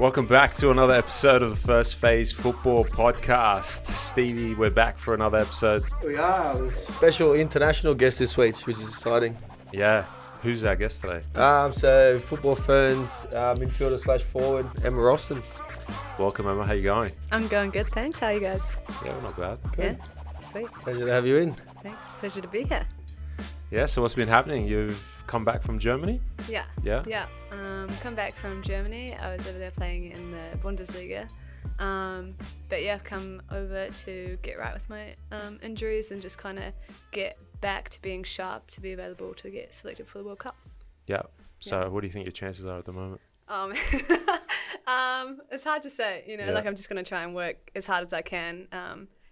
Welcome back to another episode of the First Phase Football Podcast. Stevie, we're back for another episode. We are. Special international guest this week, which is exciting. Yeah. Who's our guest today? So football Ferns midfielder / forward, Emma Rolston. Welcome, Emma. How you going? I'm going good, thanks. How are you guys? Yeah, not bad. Good. Yeah, sweet. Pleasure to have you in. Thanks. Pleasure to be here. Yeah, so what's been happening? You've come back from Germany? Yeah. Yeah? Yeah. Come back from Germany. I was over there playing in the Bundesliga. But yeah, I've come over to get right with my injuries and just kind of get back to being sharp to be available to get selected for the World Cup. Yeah. So what do you think your chances are at the moment? It's hard to say, like I'm just going to try and work as hard as I can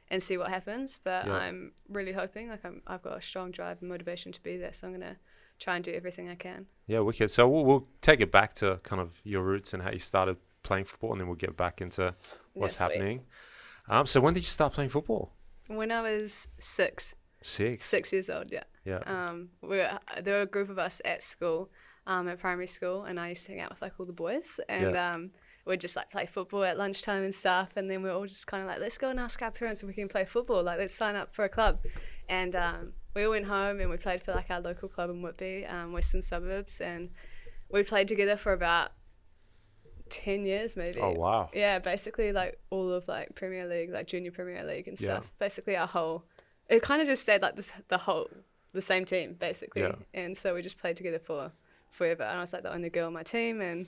and see what happens. But I'm really hoping, I've got a strong drive and motivation to be there. So I'm going to try and do everything I can. Yeah, wicked. So we'll take it back to kind of your roots and how you started playing football, and then we'll get back into what's happening. So when did you start playing football? When I was 6. 6 years old, yeah. Yeah. There were a group of us at school, at primary school, and I used to hang out with all the boys, and we'd just play football at lunchtime and stuff, and then we're all just kind of let's go and ask our parents if we can play football, let's sign up for a club. And we all went home and we played for our local club in Whitby, Western Suburbs, and we played together for about 10 years maybe. Oh wow. Yeah, basically all of Premier League, Junior Premier League and stuff. Basically it kind of just stayed the same team basically. Yeah. And so we just played together for forever, and I was the only girl on my team, and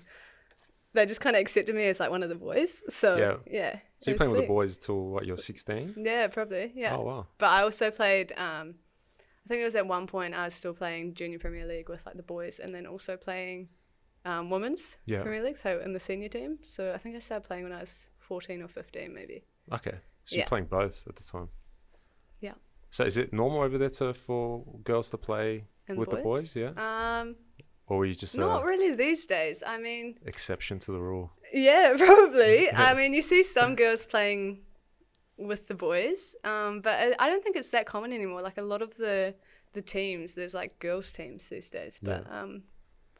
they just kind of accepted me as one of the boys. So yeah. So you're playing with the boys till you're 16? Yeah, probably. Yeah. Oh wow. But I also played I think it was at one point I was still playing Junior Premier League with the boys, and then also playing women's Premier League, so in the senior team. So I think I started playing when I was 14 or 15 maybe. Okay. So you're playing both at the time? Yeah. So is it normal over there for girls to play with the boys? Yeah. Or were you just not really these days? I mean, exception to the rule? Yeah, probably. I mean, you see some girls playing with the boys, but I don't think it's that common anymore. A lot of the teams, there's girls teams these days, but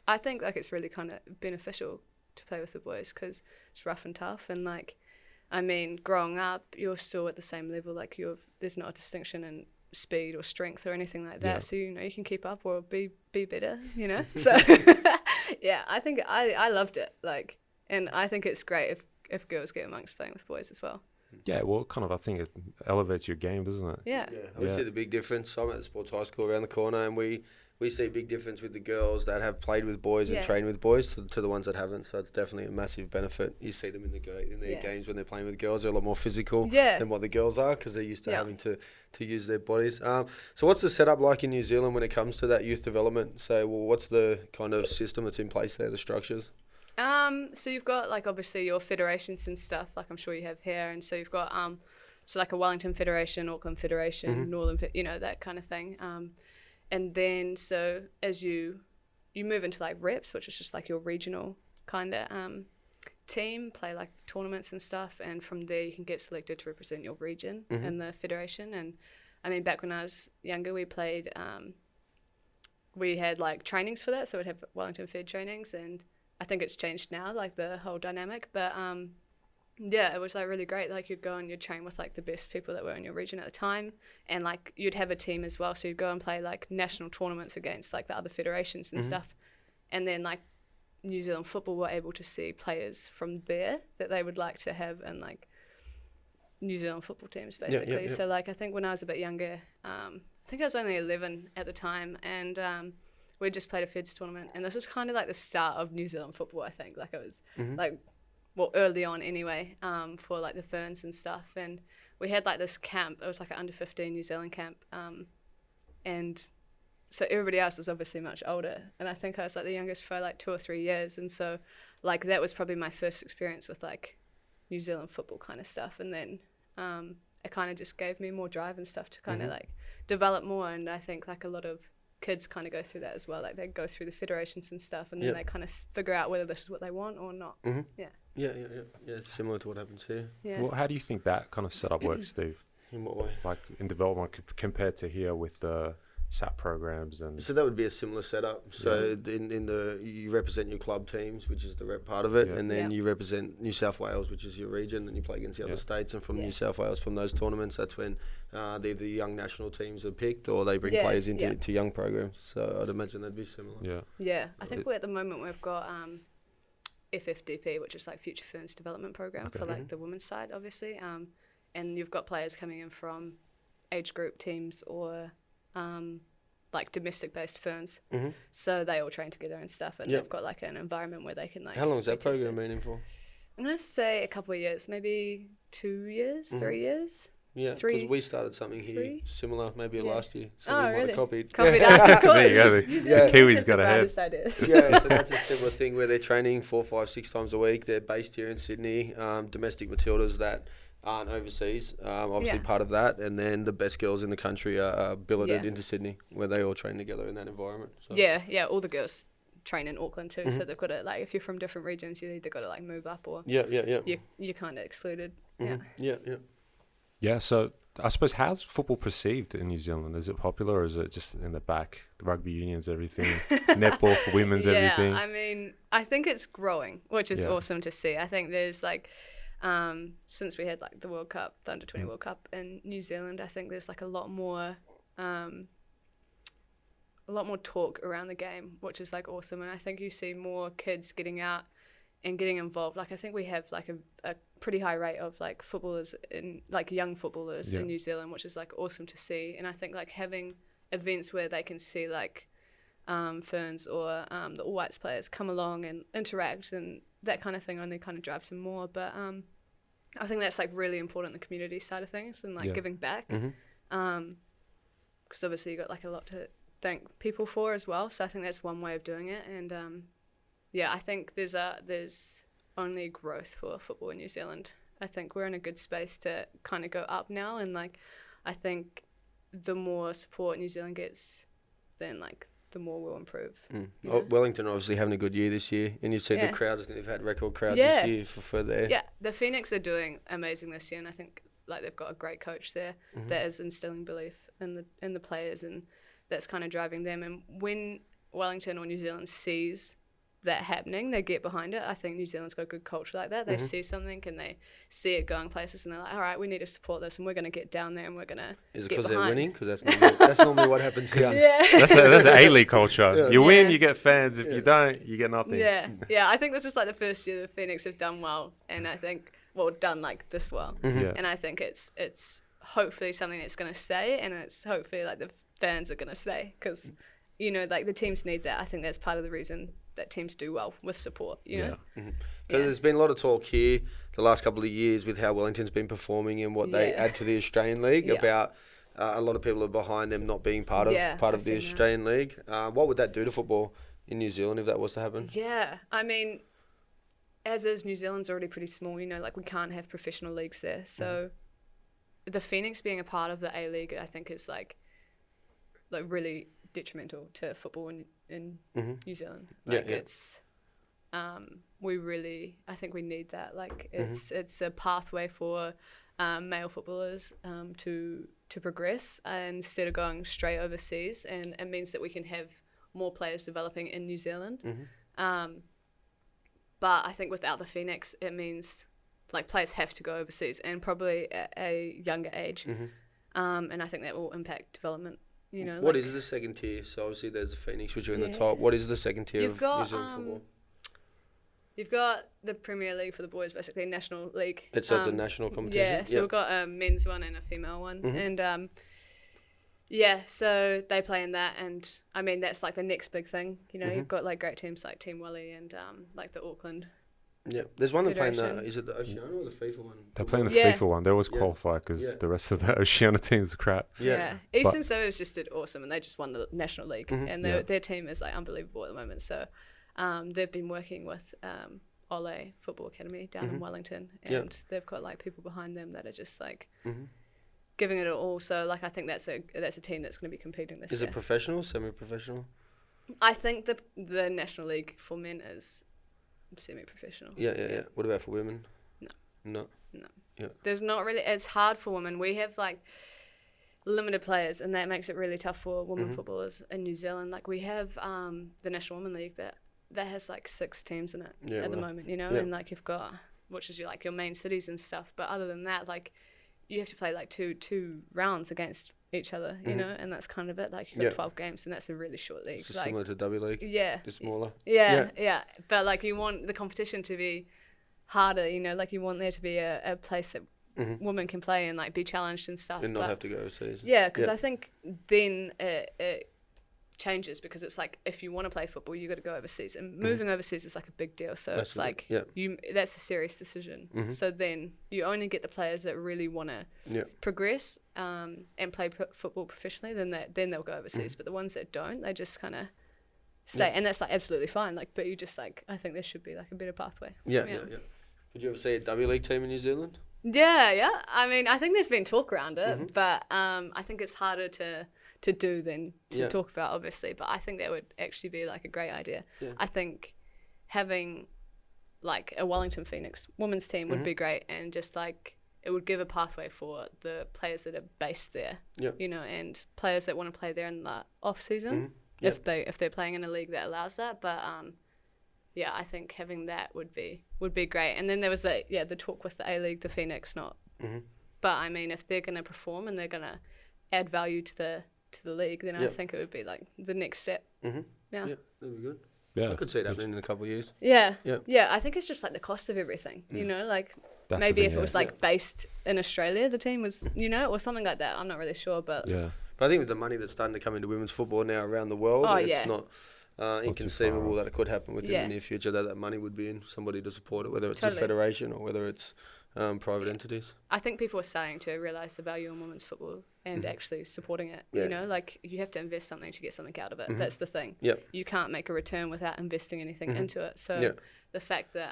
I think it's really kind of beneficial to play with the boys because it's rough and tough, and I mean, growing up, you're still at the same level. There's not a distinction in speed or strength or anything like that. So you can keep up or be better. So yeah, I think I loved it. And I think it's great if girls get amongst playing with boys as well. Yeah, well, I think it elevates your game, doesn't it? Yeah. We see the big difference. I'm at the sports high school around the corner, and we see a big difference with the girls that have played with boys and trained with boys to the ones that haven't. So it's definitely a massive benefit. You see them in their games when they're playing with girls. They're a lot more physical than what the girls are because they're used to having to use their bodies. So what's the setup like in New Zealand when it comes to that youth development? So what's the kind of system that's in place there, the structures? So you've got obviously your federations and stuff I'm sure you have here, and so you've got a Wellington Federation, Auckland Federation, Northern, that kind of thing. And then so as you move into reps, which is just your regional kind of team, play tournaments and stuff, and from there you can get selected to represent your region in the federation. And I mean, back when I was younger, we played we had trainings for that, so we'd have Wellington Fed trainings, and I think it's changed now, the whole dynamic, but it was really great. You'd go and you'd train with the best people that were in your region at the time, and you'd have a team as well, so you'd go and play national tournaments against the other federations and stuff, and then New Zealand football were able to see players from there that they would like to have in New Zealand football teams basically. So I think when I was a bit younger, I think I was only 11 at the time, and we just played a Feds tournament, and this was kind of the start of New Zealand football. I think it was early on anyway, for the Ferns and stuff, and we had this camp. It was an under 15 New Zealand camp, and so everybody else was obviously much older, and I think I was the youngest for 2 or 3 years, and so that was probably my first experience with New Zealand football kind of stuff, and then it kind of just gave me more drive and stuff to kind of develop more, and I think a lot of kids kind of go through that as well. They go through the federations and stuff, and then they kind of figure out whether this is what they want or not. Yeah, it's similar to what happens here. Yeah. Well, how do you think that kind of setup works, Steve? In what way? In development compared to here with the SAP programs and. So that would be a similar setup. So you represent your club teams, which is the rep part of it, and then you represent New South Wales, which is your region, and you play against the other states. And from New South Wales, from those tournaments, that's when the young national teams are picked, or they bring players into to young programs. So I'd imagine that'd be similar. Yeah. Yeah, I think at the moment we've got FFDP, which is like Future Ferns Development Program for like the women's side, obviously. And you've got players coming in from age group teams or like domestic-based Ferns. So they all train together and stuff, and they've got like an environment where they can like. How long has that program been in for? I'm gonna say a couple of years, maybe 2 years, 3 years. Yeah, because we started something here similar, maybe last year. So we might have copied. Copied us, of course. There you go. The Kiwis got ahead. Yeah, so that's a similar thing where they're training 4, 5, 6 times a week. They're based here in Sydney. Domestic Matildas that aren't overseas, obviously part of that. And then the best girls in the country are billeted into Sydney, where they all train together in that environment. So. Yeah, all the girls train in Auckland too. So they've got to, like, if you're from different regions, you either got to like move up or you're kind of excluded. Yeah, so I suppose how's football perceived in New Zealand? Is it popular, or is it just in the back? The rugby unions, everything, netball for women's, everything. Yeah, I mean, I think it's growing, which is awesome to see. I think there's like, since we had like the World Cup, the Under-20 World Cup in New Zealand, I think there's like a lot more talk around the game, which is like awesome. And I think you see more kids getting out and getting involved. Like I think we have like a pretty high rate of like footballers in like young footballers in New Zealand, which is like awesome to see. And I think like having events where they can see like Ferns or the All Whites players come along and interact and that kind of thing only kind of drives them more. But I think that's like really important, the community side of things and like giving back. Because obviously you got like a lot to thank people for as well. So I think that's one way of doing it. And I think there's only growth for football in New Zealand. I think we're in a good space to kind of go up now, and like I think the more support New Zealand gets, then like the more we'll improve. Wellington obviously having a good year this year, and you see the crowds. I think they've had record crowds this year for there. Yeah, the Phoenix are doing amazing this year, and I think like they've got a great coach there that is instilling belief in the players, and that's kind of driving them. And when Wellington or New Zealand sees that happening, they get behind it. I think New Zealand's got a good culture like that. They see something and they see it going places, and they're like, all right, we need to support this, and we're going to get down there and we're going to. Is it because they're winning? Because that's normally what happens here. That's an A-League culture. You win, you get fans. If you don't, you get nothing. Yeah. I think this is like the first year the Phoenix have done well, and I think done like this well, and I think it's hopefully something that's going to stay, and it's hopefully like the fans are going to stay, because like the teams need that. I think that's part of the reason that teams do well with support, you know? Because there's been a lot of talk here the last couple of years with how Wellington's been performing and what they add to the Australian League about a lot of people are behind them not being part of the Australian League. What would that do to football in New Zealand if that was to happen? Yeah, I mean, as is, New Zealand's already pretty small, like we can't have professional leagues there. So the Phoenix being a part of the A-League, I think is like really detrimental to football in New Zealand. It's I think we need that. Like it's a pathway for male footballers to progress instead of going straight overseas, and it means that we can have more players developing in New Zealand. But I think without the Phoenix, it means like players have to go overseas, and probably at a younger age. And I think that will impact development. What is the second tier? So obviously there's the Phoenix, which are in the top. What is the second tier of New Zealand football? You've got the Premier League for the boys, basically National League. It's a national competition. Yeah, so we've got a men's one and a female one, and so they play in that, and I mean that's like the next big thing. You've got like great teams like Team Welly and like the Auckland. Yeah, there's one they're playing. Is it the Oceania or the FIFA one? They're playing the FIFA one. They always qualify because the rest of the Oceania teams are crap. Eastern Suburbs just did awesome, and they just won the National League, and their team is like unbelievable at the moment. So they've been working with Ole Football Academy down in Wellington, and they've got like people behind them that are just like giving it all. So like I think that's a team that's going to be competing this year. Is it professional, semi-professional? I think the National League for men is semi-professional. Yeah. What about for women? No. Yeah. There's not really. It's hard for women. We have like limited players, and that makes it really tough for women footballers in New Zealand. Like we have the National Women League, but that has like 6 teams in it at the moment, you know, and like you've got, which is your main cities and stuff. But other than that, like you have to play like two rounds against each other, you know, and that's kind of it. Like you've got 12 games, and that's a really short league. It's like, similar to W League. Yeah. Just smaller. Yeah. But like you want the competition to be harder, you know, like you want there to be a place that women can play and like be challenged and stuff. And not have to go overseas. Yeah, because I think then it changes, because it's like if you want to play football, you got to go overseas, and moving overseas is like a big deal. So it's like that's a serious decision. So then you only get the players that really want to progress and play football professionally. Then they'll go overseas. But the ones that don't, they just kind of stay, and that's like absolutely fine. Like, but you just like, I think there should be like a better pathway. Yeah. Did you ever see a W League team in New Zealand? Yeah. I mean, I think there's been talk around it, but I think it's harder to do than to talk about, obviously. But I think that would actually be like a great idea. Yeah. I think having like a Wellington Phoenix women's team would be great, and just like it would give a pathway for the players that are based there, you know, and players that want to play there in the off season if they're playing in a league that allows that. But yeah, I think having that would be great. And then there was the talk with the A League, the Phoenix, not. But I mean, if they're going to perform and they're going to add value to the league, then I think it would be like the next step. Yeah, that'd be good. Yeah, I could see it happening in a couple of years. Yeah. I think it's just like the cost of everything. You know, like that's maybe if it was like based in Australia, the team was, you know, or something like that. I'm not really sure, but But I think with the money that's starting to come into women's football now around the world, it's not. Inconceivable that it could happen within the near future, that money would be in somebody to support it, whether it's a federation or whether it's private entities. I think people are starting to realise the value in women's football and actually supporting it. You know, like you have to invest something to get something out of it. That's the thing. You can't make a return without investing anything into it. So the fact that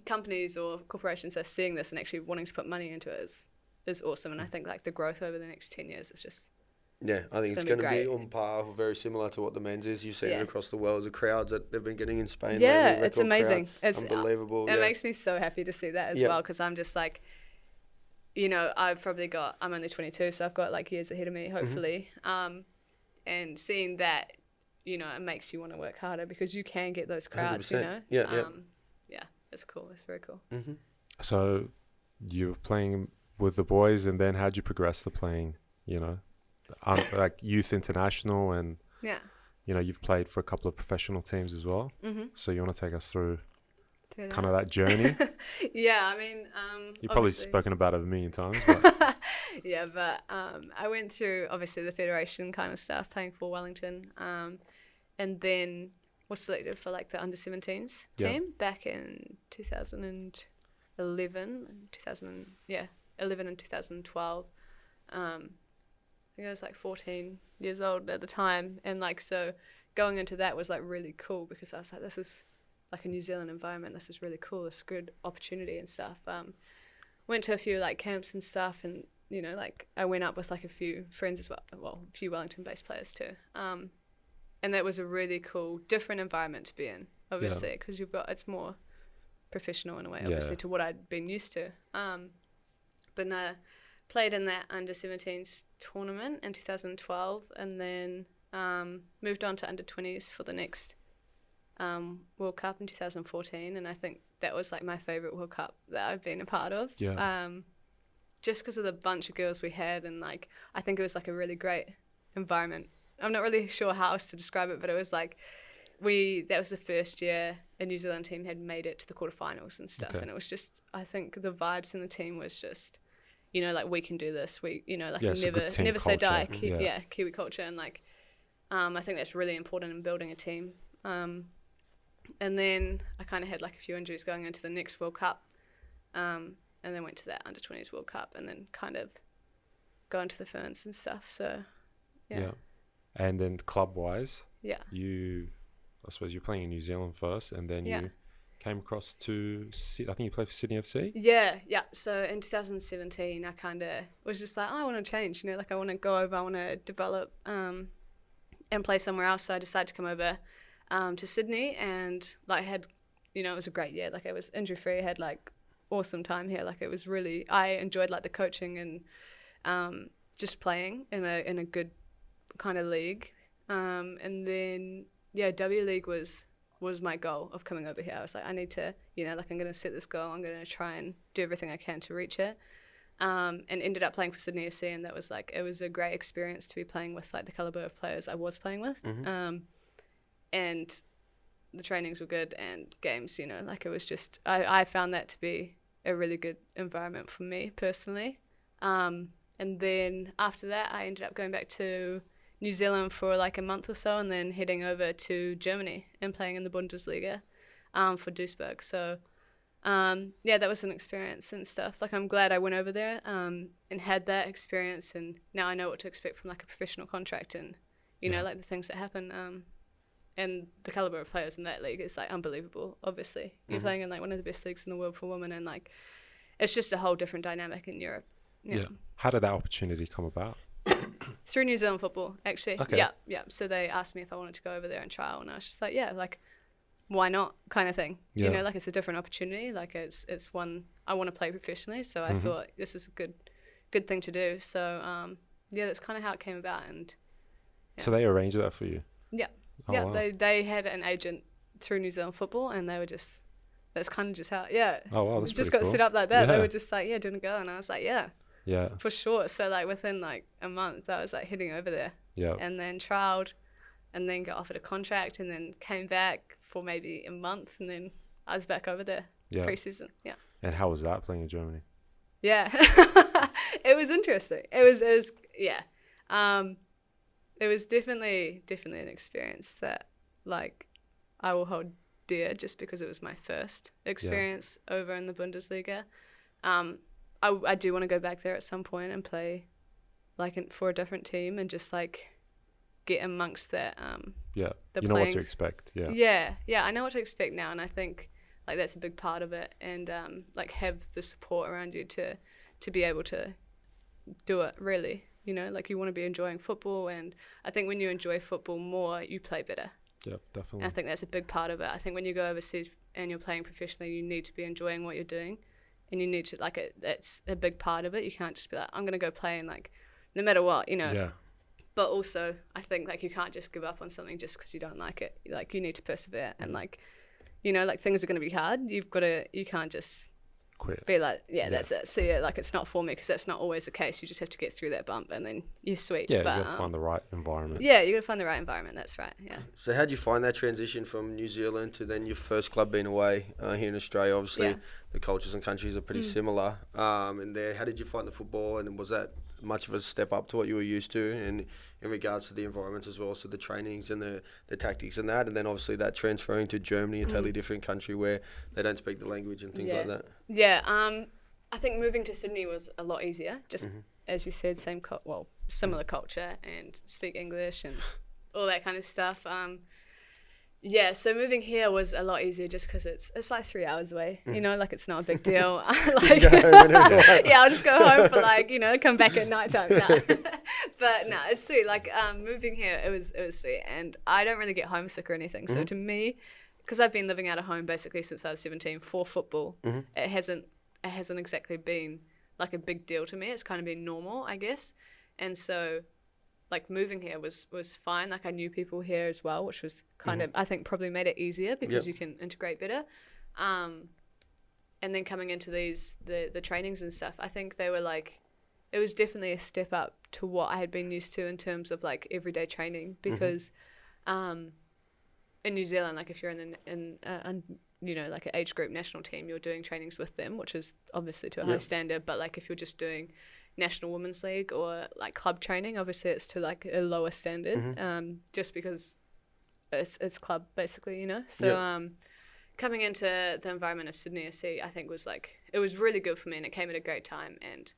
companies or corporations are seeing this and actually wanting to put money into it is awesome. And I think like the growth over the next 10 years is just... Yeah, I think it's going to be on par, or very similar to what the men's is. You've seen it across the world, the crowds that they've been getting in Spain. Yeah, lately, it's amazing. It's unbelievable. It makes me so happy to see that as well, because I'm just like, you know, I'm only 22, so I've got like years ahead of me, hopefully. And seeing that, you know, it makes you want to work harder, because you can get those crowds, 100%. You know. Yeah, it's cool. It's very cool. So you were playing with the boys, and then how'd you progress to playing, you know, like youth international, and you know, you've played for a couple of professional teams as well. So you want to take us through kind of that journey? I mean, you've probably spoken about it a million times, but but I went through obviously the federation kind of stuff, playing for Wellington, and then was selected for like the under-17s team back in 2011 and 2012. I was like 14 years old at the time, and like so going into that was like really cool, because I was like, this is like a New Zealand environment, this is really cool, this is a good opportunity and stuff. Went to a few like camps and stuff, and you know, like I went up with like a few friends as well, a few Wellington based players too, and that was a really cool different environment to be in, obviously, because it's more professional in a way, obviously, to what I'd been used to. But no, played in that under-17s tournament in 2012, and then moved on to under-20s for the next World Cup in 2014, and I think that was like my favourite World Cup that I've been a part of. Just because of the bunch of girls we had, and like I think it was like a really great environment. I'm not really sure how else to describe it, but it was like that was the first year a New Zealand team had made it to the quarterfinals and stuff, and it was just, I think the vibes in the team was just, you know, like we can do this. We, you know, like never say die. Kiwi culture, and like I think that's really important in building a team. And then I kind of had like a few injuries going into the next World Cup, and then went to that under-20s World Cup, and then kind of go into the Ferns and stuff. So and then club-wise, I suppose you're playing in New Zealand first, and then you came across to, I think you played for Sydney FC? Yeah. So in 2017, I kind of was just like, I want to change, you know, like I want to go over, I want to develop and play somewhere else. So I decided to come over to Sydney, and like had, you know, it was a great year. Like I was injury-free, had like awesome time here. Like it was really, I enjoyed like the coaching and just playing in a good kind of league. And then W League was my goal of coming over here. I was like, I need to, like I'm going to set this goal. I'm going to try and do everything I can to reach it. And ended up playing for Sydney FC, and that was like, it was a great experience to be playing with like the caliber of players I was playing with. And the trainings were good, and games, like it was just, I found that to be a really good environment for me personally. And then after that, I ended up going back to New Zealand for like a month or so, and then heading over to Germany and playing in the Bundesliga for Duisburg. So that was an experience and stuff. Like I'm glad I went over there and had that experience, and now I know what to expect from like a professional contract, and like the things that happen. And the caliber of players in that league is like unbelievable. Obviously, you're playing in like one of the best leagues in the world for women, and like it's just a whole different dynamic in Europe. Yeah. How did that opportunity come about? Through New Zealand Football, actually. Okay. Yeah. So they asked me if I wanted to go over there and trial, and I was just like, yeah, like why not, kind of thing. Yeah. Like it's a different opportunity. Like it's one I want to play professionally. So I thought this is a good thing to do. So that's kind of how it came about. And so they arranged that for you. Yeah. Oh, yeah. wow. They had an agent through New Zealand Football, and they were just, that's kind of just how. Oh wow, that's it just pretty got cool. set up like that. Yeah. They were just like, do you want to go? And I was like, yeah. Yeah. For sure. So like within like a month, I was like heading over there. Yeah. And then trialed, and then got offered a contract, and then came back for maybe a month, and then I was back over there pre-season. Yeah. And how was that playing in Germany? Yeah. It was interesting. It was definitely an experience that like I will hold dear, just because it was my first experience over in the Bundesliga. I do want to go back there at some point and play like for a different team, and just like get amongst that. You know what to expect. Yeah, I know what to expect now, and I think like that's a big part of it, and like have the support around you to be able to do it really. Like you want to be enjoying football, and I think when you enjoy football more, you play better. Yeah, definitely. And I think that's a big part of it. I think when you go overseas and you're playing professionally, you need to be enjoying what you're doing, and you need to that's a big part of it. You can't just be like, I'm gonna go play, and like no matter what, Yeah. But also, I think like you can't just give up on something just because you don't like it. Like you need to persevere, and like like things are gonna be hard. You can't just Quit. be like, that's it. So like it's not for me, because that's not always the case. You just have to get through that bump, and then you're sweet. Yeah, but, you gotta find the right environment. Yeah, you gotta find the right environment. That's right. Yeah. So how'd you find that transition from New Zealand to then your first club being away here in Australia? Obviously, the cultures and countries are pretty similar. And there, how did you find the football, and was that much of a step up to what you were used to, and in regards to the environments as well, so the trainings and the tactics and that, and then obviously that transferring to Germany, a totally different country where they don't speak the language and things like that? Yeah, I think moving to Sydney was a lot easier, just as you said, similar culture, and speak English and all that kind of stuff. So moving here was a lot easier, just because it's like 3 hours away, like it's not a big deal. I'll just go home for like, come back at night time. But no, it's sweet. Like moving here, it was sweet, and I don't really get homesick or anything. So to me, because I've been living out of home basically since I was 17 for football, it hasn't exactly been like a big deal to me. It's kind of been normal, I guess. And so like moving here was fine. Like I knew people here as well, which was kind of, I think, probably made it easier, because you can integrate better. And then coming into the trainings and stuff, I think they were like, it was definitely a step up to what I had been used to in terms of like everyday training, because in New Zealand, like if you're in like an age group national team, you're doing trainings with them, which is obviously to a high standard. But like if you're just doing National Women's League or like club training, obviously it's to like a lower standard, just because it's club basically, So coming into the environment of Sydney FC, I think was like, it was really good for me, and it came at a great time, and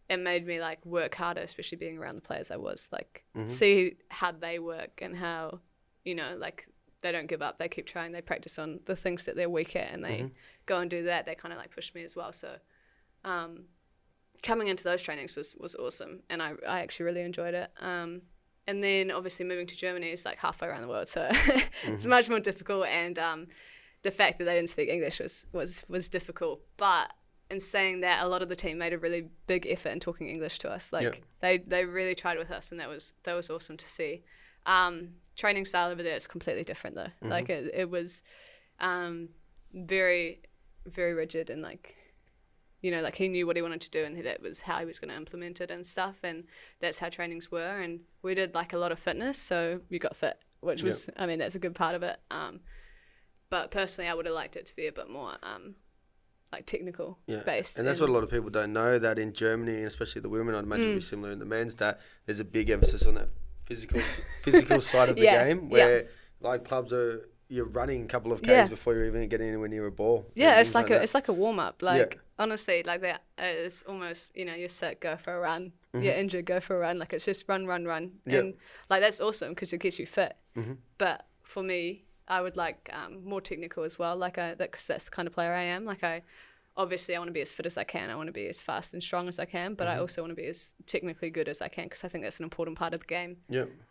it made me like work harder, especially being around the players I was, like see how they work, and how like they don't give up, they keep trying, they practice on the things that they're weak at, and they go and do that. They kind of like pushed me as well. So coming into those trainings was awesome, and I actually really enjoyed it. And then obviously moving to Germany is like halfway around the world, so it's much more difficult, and the fact that they didn't speak English was difficult. But in saying that, a lot of the team made a really big effort in talking English to us. Like they really tried with us, and that was awesome to see. Training style over there is completely different though. Like it was very, very rigid, and like, you know, like he knew what he wanted to do, and that was how he was going to implement it and stuff, and that's how trainings were. And we did like a lot of fitness, so we got fit, which was, I mean, that's a good part of it. But personally, I would have liked it to be a bit more like technical based. And that's what a lot of people don't know, that in Germany, and especially the women, I'd imagine it'd be similar in the men's, that there's a big emphasis on that physical side of the game, where like clubs are, you're running a couple of Ks before you're even getting anywhere near a ball. Yeah, it's like it's like a warm up. Like honestly, like that, it's almost, you know, you're sick, go for a run. You're injured, go for a run. Like it's just run, and like that's awesome because it gets you fit. But for me, I would like more technical as well. Like because that's the kind of player I am. Like I want to be as fit as I can. I want to be as fast and strong as I can. But I also want to be as technically good as I can, because I think that's an important part of the game.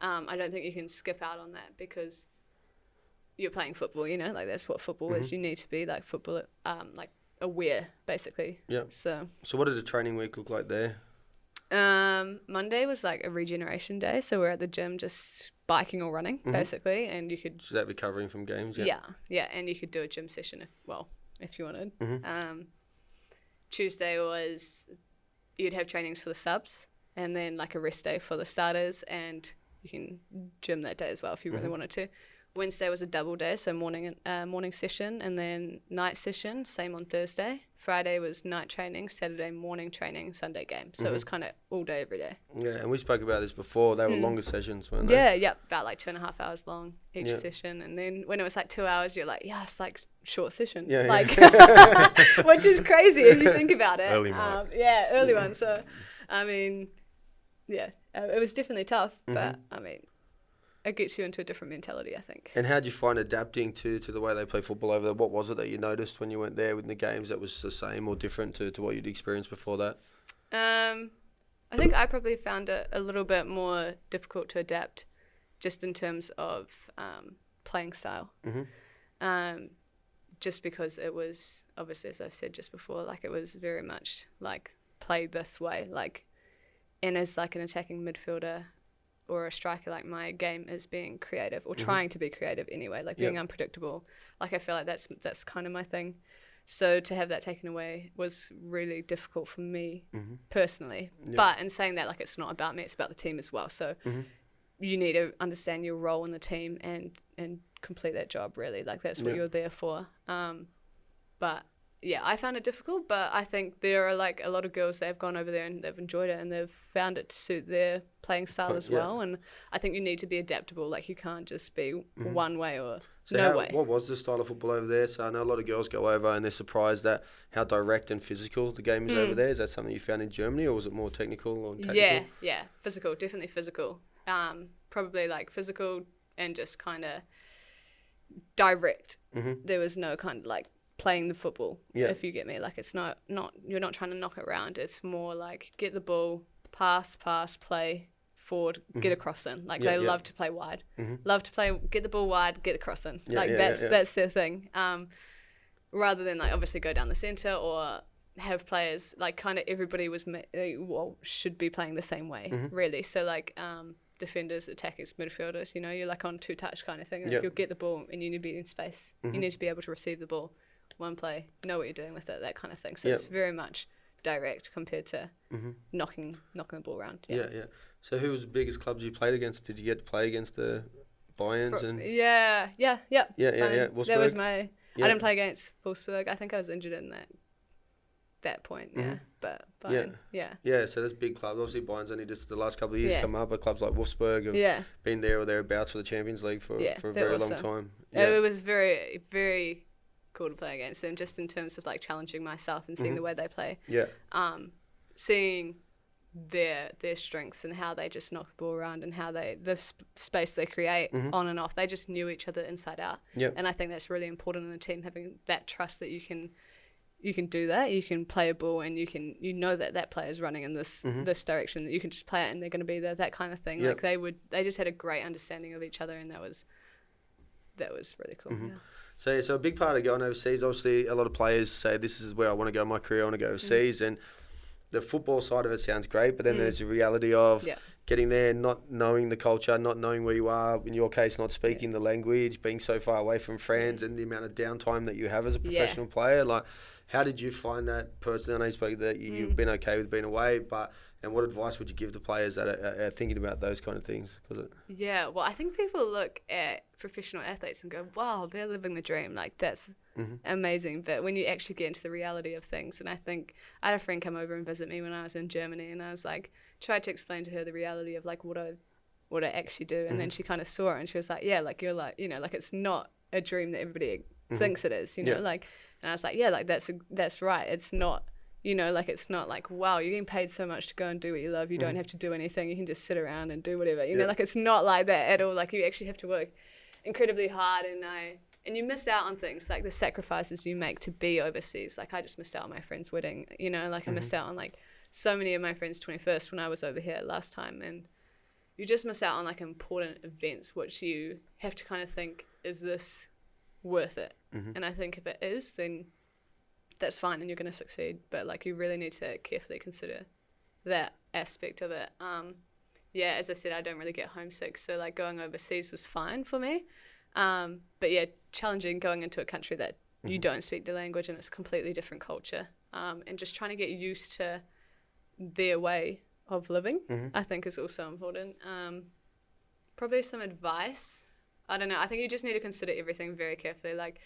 I don't think you can skip out on that because you're playing football. You know, like that's what football is. You need to be like football, like aware basically. So what did the training week look like there? Monday was like a regeneration day, so we're at the gym just biking or running basically, and you could. So that recovering from games. Yeah, and you could do a gym session if you wanted. Tuesday was you'd have trainings for the subs, and then like a rest day for the starters, and you can gym that day as well if you really wanted to. Wednesday was a double day, so morning session and then night session, same on Thursday. Friday was night training, Saturday morning training, Sunday game. So it was kind of all day, every day. Yeah, and we spoke about this before. They were longer sessions, weren't they? Yeah, about like 2.5 hours long each session. And then when it was like 2 hours, you're like, yeah, it's like short session. Which is crazy if you think about it. Early one. Early one. So, I mean, it was definitely tough, but I mean, it gets you into a different mentality, I think. And how did you find adapting to the way they play football over there? What was it that you noticed when you went there with the games that was the same or different to what you'd experienced before that? I think I probably found it a little bit more difficult to adapt just in terms of playing style. Just because it was, obviously, as I've said just before, like it was very much like play this way. Like, and as like an attacking midfielder or a striker, like my game is being creative or trying to be creative anyway, like being unpredictable. Like I feel like that's kind of my thing. So to have that taken away was really difficult for me personally. But in saying that, like it's not about me, it's about the team as well. So you need to understand your role in the team and complete that job really. Like that's what you're there for. But yeah, I found it difficult, but I think there are like a lot of girls that have gone over there and they've enjoyed it and they've found it to suit their playing style as well. And I think you need to be adaptable. Like you can't just be one way or no way. What was the style of football over there? So I know a lot of girls go over and they're surprised at how direct and physical the game is over there. Is that something you found in Germany, or was it more technical or tactical? Yeah, physical, definitely physical. Probably like physical and just kind of direct. There was no kind of like playing the football, if you get me. Like it's not you're not trying to knock it around. It's more like get the ball, pass, play forward, get a cross in. Like they love to play wide. Love to play, get the ball wide, get the cross in. That's their thing. Rather than like obviously go down the centre or have players like kind of everybody should be playing the same way really. So like defenders, attackers, midfielders, you know, you're like on two touch kind of thing. Like you'll get the ball and you need to be in space. You need to be able to receive the ball. One play, know what you're doing with it, that kind of thing. So it's very much direct compared to knocking the ball around. Yeah. So who was the biggest clubs you played against? Did you get to play against the Bayerns? Yeah. Wolfsburg? That was my. I didn't play against Wolfsburg. I think I was injured in that point. But Bayern. Yeah. So that's big clubs. Obviously, Bayern's only just the last couple of years come up, but clubs like Wolfsburg have been there or thereabouts for the Champions League for a very long time. It was very, very cool to play against them, just in terms of like challenging myself and seeing the way they play. Seeing their strengths and how they just knock the ball around and how the space they create on and off. They just knew each other inside out. And I think that's really important in the team, having that trust that you can do that. You can play a ball and you know that player is running in this direction, that you can just play it and they're going to be there, that kind of thing. Like they just had a great understanding of each other, and that was really cool. So a big part of going overseas, obviously a lot of players say this is where I want to go in my career, I want to go overseas, and the football side of it sounds great, but then there's the reality of getting there, not knowing the culture, not knowing where you are, in your case not speaking the language, being so far away from friends, and the amount of downtime that you have as a professional player. Like, how did you find that personally? I know you spoke that you've been okay with being away, and what advice would you give to players that are thinking about those kind of things? Yeah, well, I think people look at professional athletes and go, wow, they're living the dream. Like, that's amazing. But when you actually get into the reality of things, and I think I had a friend come over and visit me when I was in Germany, and I was like, tried to explain to her the reality of like what I actually do. And then she kind of saw it and she was like, yeah, like you're like, you know, like it's not a dream that everybody thinks it is, you know, like, and I was like, yeah, like that's right. It's not, you know, like it's not like, wow, you're getting paid so much to go and do what you love. You don't have to do anything. You can just sit around and do whatever, you know, like it's not like that at all. Like you actually have to work incredibly hard, and you miss out on things like the sacrifices you make to be overseas. Like I just missed out on my friend's wedding, you know, like I missed out on like so many of my friends' 21st when I was over here last time, and you just miss out on like important events which you have to kind of think, is this worth it? And I think if it is, then that's fine and you're going to succeed, but like you really need to carefully consider that aspect of it. Yeah, as I said, I don't really get homesick, so like going overseas was fine for me, but yeah, challenging going into a country that you don't speak the language and it's a completely different culture, and just trying to get used to their way of living, I think is also important. Probably some advice, I don't know, I think you just need to consider everything very carefully, like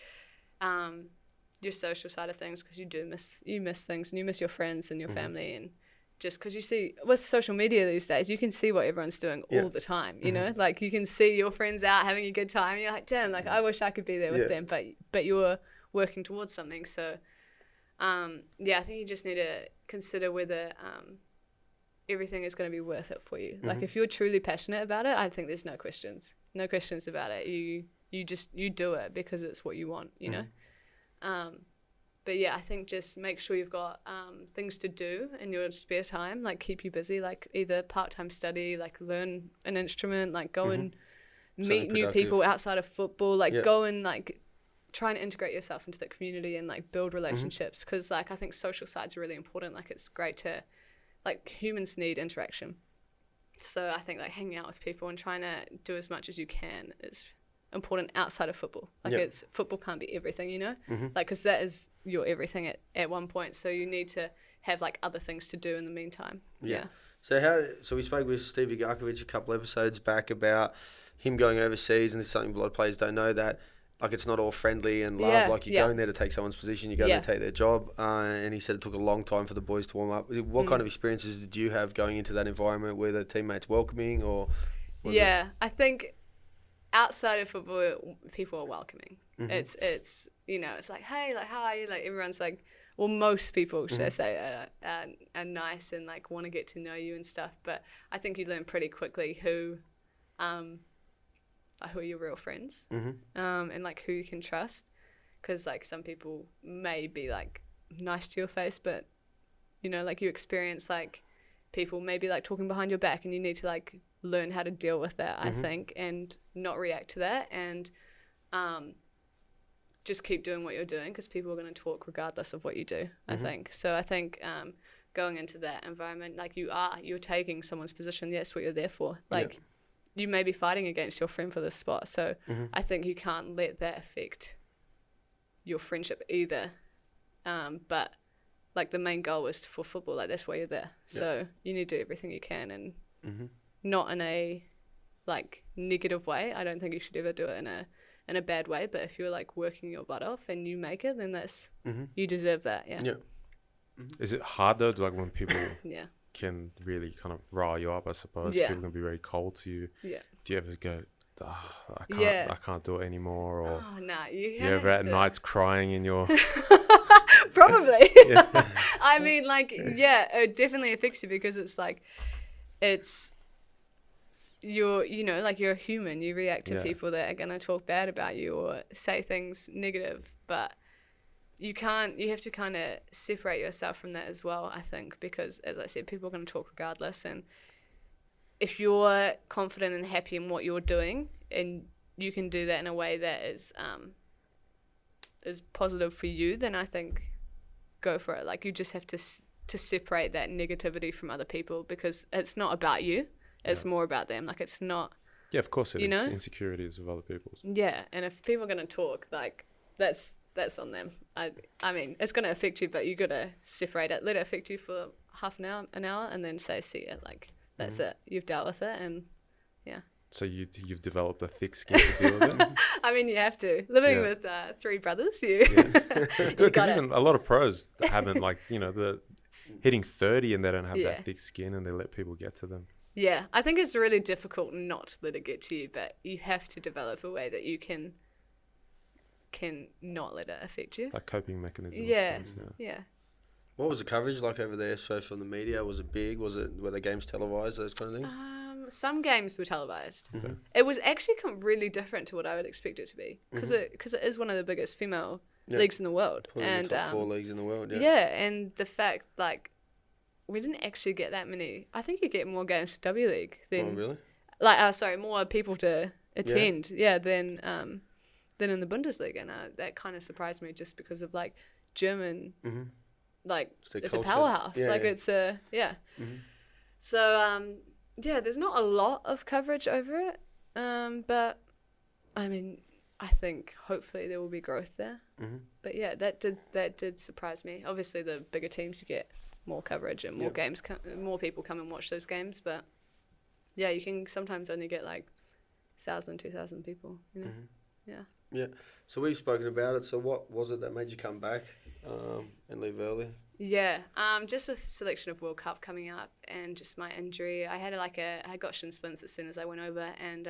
your social side of things, because you miss things and you miss your friends and your family, and just because you see with social media these days, you can see what everyone's doing all the time, you know, like you can see your friends out having a good time, you're like, damn, like I wish I could be there with them, but you're working towards something. So yeah, I think you just need to consider whether everything is going to be worth it for you. Like if you're truly passionate about it, I think there's no questions about it. You do it because it's what you want, you know. But yeah, I think just make sure you've got things to do in your spare time, like keep you busy, like either part-time study, like learn an instrument, like go and meet new people outside of football, like go and like try and integrate yourself into the community and like build relationships, because like I think social side's really important. Like it's great to, like humans need interaction, so I think like hanging out with people and trying to do as much as you can is important outside of football. Like it's football can't be everything, you know, like because that is your everything at one point, so you need to have like other things to do in the meantime. So we spoke with Steve Ugarkovic a couple episodes back about him going overseas, and this is something a lot of players don't know, that like it's not all friendly and love, like you're going there to take someone's position, you go there to take their job, and he said it took a long time for the boys to warm up. What kind of experiences did you have going into that environment? Were the teammates welcoming, or I think outside of football people are welcoming. It's you know, it's like, hey, like how are you, like everyone's like, well, most people should I say are nice and like want to get to know you and stuff, but I think you learn pretty quickly who are your real friends, and like who you can trust, because like some people may be like nice to your face, but you know, like you experience like people maybe like talking behind your back, and you need to like learn how to deal with that, I think, and not react to that, and just keep doing what you're doing, because people are going to talk regardless of what you do, I think. So I think going into that environment, like you're taking someone's position, that's what you're there for, like you may be fighting against your friend for this spot, so I think you can't let that affect your friendship either, but like the main goal is for football, like that's why you're there, so you need to do everything you can, and not in a like negative way. I don't think you should ever do it in a bad way, but if you're like working your butt off and you make it, then that's you deserve that. Is it hard though, like when people can really kind of rile you up, I suppose? People can be very cold to you. Do you ever go, I can't do it anymore, or you ever at nights crying in your probably I mean, like it definitely affects you, because it's like you're a human, you react to people that are going to talk bad about you or say things negative, but you have to kind of separate yourself from that as well, I think, because as I said, people are going to talk regardless, and if you're confident and happy in what you're doing and you can do that in a way that is is positive for you, then I think go for it. Like, you just have to separate that negativity from other people, because it's not about you. It's more about them. Like, it's not. Yeah, of course it is. Know? Insecurities of other people's. Yeah, and if people are going to talk, like, that's on them. I mean, it's going to affect you, but you got to separate it. Let it affect you for half an hour, and then say, see it. Like, that's it. You've dealt with it, and yeah. So you've developed a thick skin to deal with it? I mean, you have to. Living with 3 brothers, It's good, because even a lot of pros haven't, like, the hitting 30 and they don't have that thick skin, and they let people get to them. Yeah, I think it's really difficult not to let it get to you, but you have to develop a way that you can not let it affect you. Like coping mechanism. Yeah. What was the coverage like over there? So from the media, was it big? Were the games televised? Those kind of things. Some games were televised. Mm-hmm. It was actually really different to what I would expect it to be, because it is one of the biggest female leagues in the world, probably and the top 4 leagues in the world. And the fact, like, we didn't actually get that many. I think you get more games to W League than more people to attend. Than in the Bundesliga, and that kind of surprised me, just because of, like, German, like, it's a powerhouse. It's a So there's not a lot of coverage over it, but I mean, I think hopefully there will be growth there. But yeah, that did surprise me. Obviously, the bigger teams, you get more coverage and more games, more people come and watch those games. But yeah, you can sometimes only get like 1,000, 2,000 people. Yeah. So we've spoken about it. So what was it that made you come back and leave early? Yeah, just with selection of World Cup coming up, and just my injury. I got shin splints as soon as I went over, and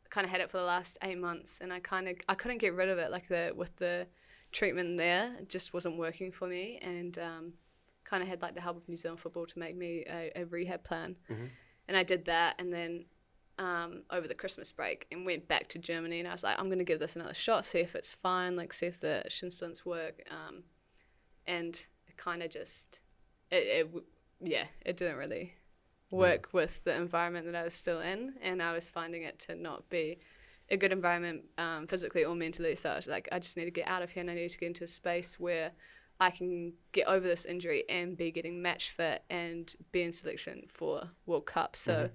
kind of had it for the last 8 months, and I couldn't get rid of it. Like, with the treatment there, it just wasn't working for me, and kind of had, like, the help of New Zealand Football to make me a rehab plan, and I did that, and then over the Christmas break, and went back to Germany, and I was like, I'm going to give this another shot, see if it's fine, like, see if the shin splints work, and it kind of just it didn't really work with the environment that I was still in, and I was finding it to not be a good environment physically or mentally. So I was like, I just need to get out of here, and I need to get into a space where I can get over this injury and be getting match fit and be in selection for World Cup. So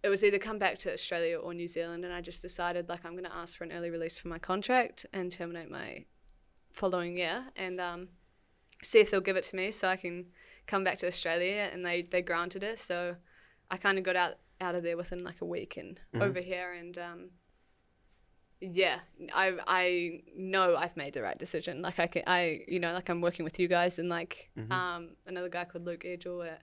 it was either come back to Australia or New Zealand, and I just decided, like, I'm going to ask for an early release for my contract and terminate my following year, and see if they'll give it to me so I can come back to Australia, and they granted it. So I kind of got out of there within like a week, and over here, and I know I've made the right decision. Like, I'm working with you guys, and like another guy called Luke Edgell at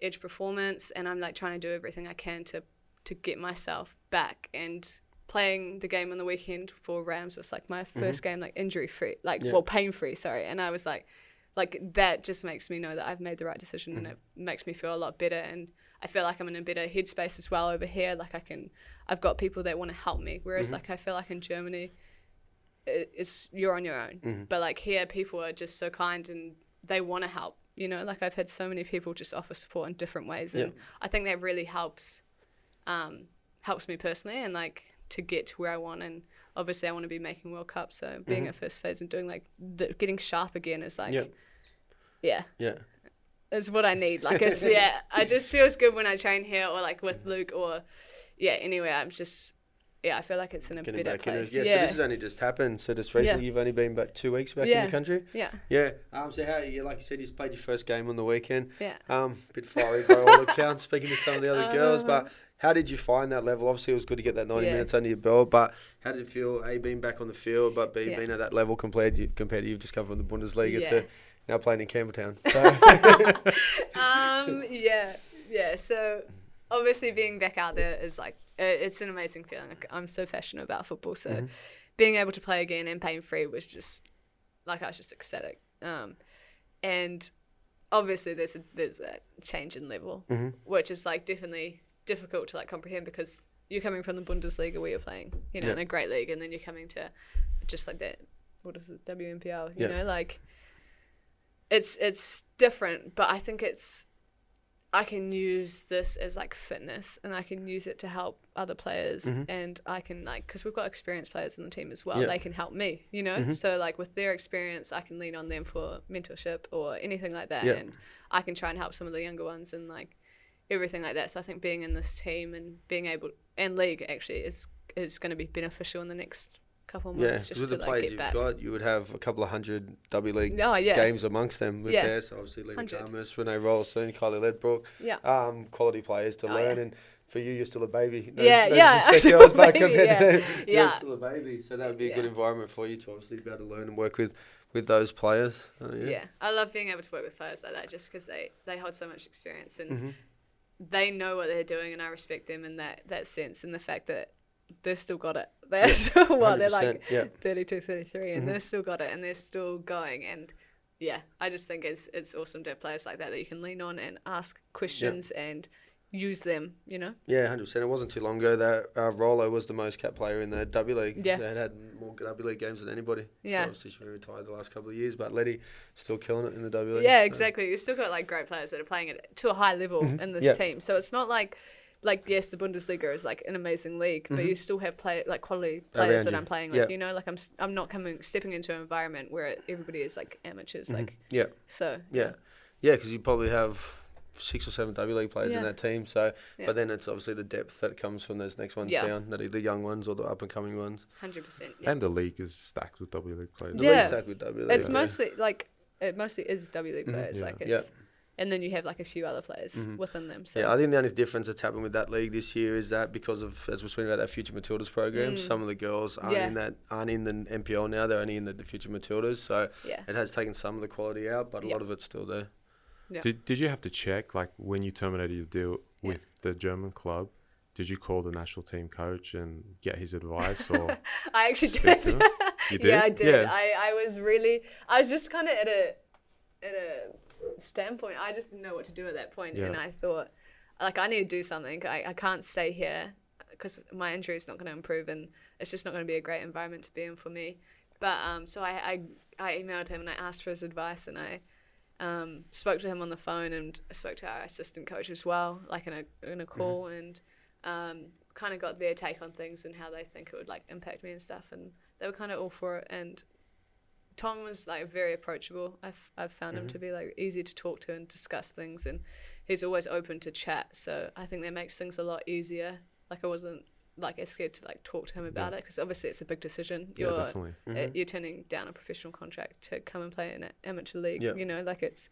Edge Performance, and I'm like trying to do everything I can to get myself back, and playing the game on the weekend for Rams was like my first game, like injury free, pain free, sorry. And I was like that just makes me know that I've made the right decision, and it makes me feel a lot better, and I feel like I'm in a better headspace as well over here. Like, I've got people that want to help me, whereas like I feel like in Germany you're on your own, but like here people are just so kind and they want to help, like I've had so many people just offer support in different ways, and I think that really helps me personally, and like to get to where I want. And obviously I want to be making World Cup, so being at first phase and doing like getting sharp again is like is what I need. Like, it's it just feels good when I train here or like with Luke, or anyway, I'm just I feel like it's in a better place. So this has only just happened. So just recently you've only been back 2 weeks back in the country. So how, like you said, you played your first game on the weekend. Bit fiery by all accounts, speaking to some of the other girls, but how did you find that level? Obviously, it was good to get that 90 minutes under your belt, but how did it feel, A, being back on the field, but B, being at that level compared to you've just come from the Bundesliga to now playing in Campbelltown? So. So obviously being back out there is like, it's an amazing feeling. Like, I'm so passionate about football, so being able to play again and pain-free was just, like, I was just ecstatic. And obviously there's that change in level, which is like definitely difficult to like comprehend, because you're coming from the Bundesliga where you're playing, in a great league, and then you're coming to just like that, what is it, WMPL, like it's different, but I think I can use this as like fitness, and I can use it to help other players, and I can like, because we've got experienced players in the team as well, they can help me, you know. So like with their experience, I can lean on them for mentorship or anything like that, and I can try and help some of the younger ones and like everything like that. So I think being in this team and being able, and league actually is going to be beneficial in the next couple of months. Just with the players you've got, you would have a couple of 100 W League games amongst them with there. So obviously Lena Chalmers, Emma Rolston, Kylie Ledbrook, quality players to learn. And for you, you're still a baby. Girls back compared to them. You're still a baby, so that would be a good environment for you to obviously be able to learn and work with those players. I love being able to work with players like that, just because they hold so much experience and they know what they're doing, and I respect them in that sense, and the fact that they've still got it. They're still they're like 32, 33, and they've still got it, and they're still going. And I just think it's awesome to have players like that you can lean on and ask questions and use them, you know. 100%. It wasn't too long ago that Rolo was the most capped player in the W League. So it had more W League games than anybody. So obviously she's been retired the last couple of years, but Letty still killing it in the W League. Exactly. You've still got like great players that are playing it to a high level in this team. So it's not like yes, the Bundesliga is like an amazing league, but you still have quality players that I'm playing with. You know, like I'm not stepping into an environment where everybody is like amateurs. Like because you probably have 6 or 7 W League players in that team. So, but then it's obviously the depth that comes from those next ones down, that are the young ones or the up and coming ones. 100%. And the league is stacked with W League players. The league's stacked with W League. It's mostly like it mostly is W League players. Like it's. And then you have like a few other players within them. So. I think the only difference that's happened with that league this year is that because of, as we're speaking about that Future Matildas program, some of the girls aren't in the NPL now. They're only in the Future Matildas. So it has taken some of the quality out, but a lot of it's still there. Yeah. Did you have to check, like when you terminated your deal with the German club, did you call the national team coach and get his advice? Or I actually did. You did? Yeah, I did. Yeah. I was just kind of at a standpoint. I just didn't know what to do at that point, and I thought, like, I need to do something. I can't stay here because my injury is not going to improve, and it's just not going to be a great environment to be in for me. But so I emailed him and I asked for his advice, and I spoke to him on the phone, and I spoke to our assistant coach as well, like in a call, and kind of got their take on things and how they think it would like impact me and stuff, and they were kind of all for it. And Tom was like very approachable. I've found him to be like easy to talk to and discuss things, and he's always open to chat. So I think that makes things a lot easier. Like I wasn't like as scared to like talk to him about it, because obviously it's a big decision. You're turning down a professional contract to come and play in an amateur league. You know, like it's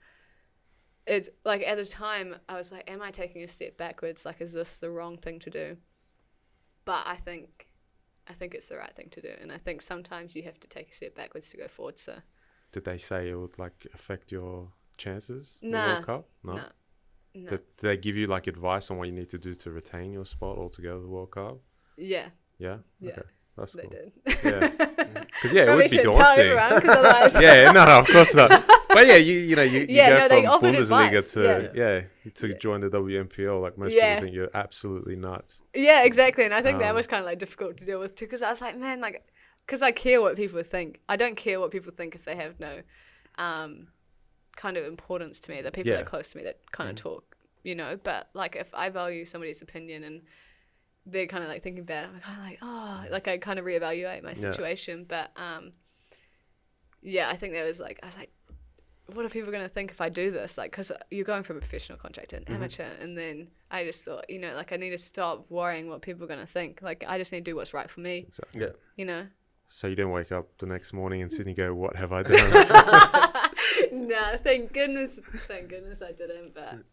like at the time I was like, am I taking a step backwards? Like, is this the wrong thing to do? But I think it's the right thing to do, and I think sometimes you have to take a step backwards to go forward. So, did they say it would like affect your chances in the World Cup? No. Did they give you like advice on what you need to do to retain your spot altogether at the World Cup? Yeah. Yeah. Okay. That's cool. They did. Yeah. Because it would be daunting. Tell everyone, otherwise no, of course not. But you go from Bundesliga to join the WMPL. Like most people think you're absolutely nuts. Yeah, exactly. And I think that was kind of like difficult to deal with too, because I was like, man, like, because I care what people think. I don't care what people think if they have no kind of importance to me. The people that are close to me that kind of talk, you know. But like, if I value somebody's opinion and they're kind of like thinking bad, I'm kind of like, I kind of reevaluate my situation. But I think I was like, what are people going to think if I do this? Like, because you're going from a professional contract to an amateur, and then I just thought, you know, like I need to stop worrying what people are going to think. Like, I just need to do what's right for me. Exactly. Yeah. You know. So you didn't wake up the next morning in Sydney go, what have I done? No, thank goodness I didn't. But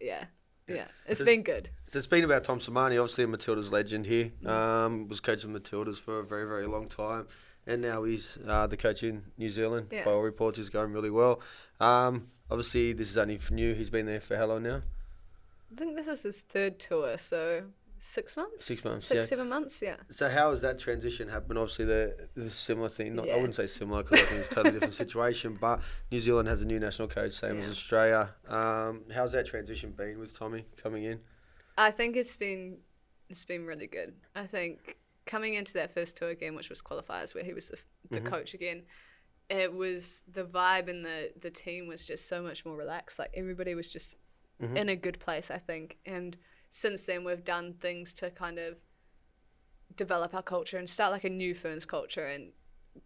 it's been good. So it's been about Tom Samani, obviously a Matildas legend here. Was coach of Matildas for a very, very long time, and now he's the coach in New Zealand. By all reports, he's going really well. Obviously, this is only new. He's been there for how long now? I think this is his third tour, so 6 months? 6 months, 7 months, yeah. So how has that transition happened? Obviously, the similar thing. I wouldn't say similar because I think it's a totally different situation, but New Zealand has a new national coach, same as Australia. How's that transition been with Tommy coming in? I think it's been really good. I think coming into that first tour again, which was qualifiers, where he was the coach again, it was the vibe and the team was just so much more relaxed. Like everybody was just in a good place, I think. And since then, we've done things to kind of develop our culture and start like a new Ferns culture and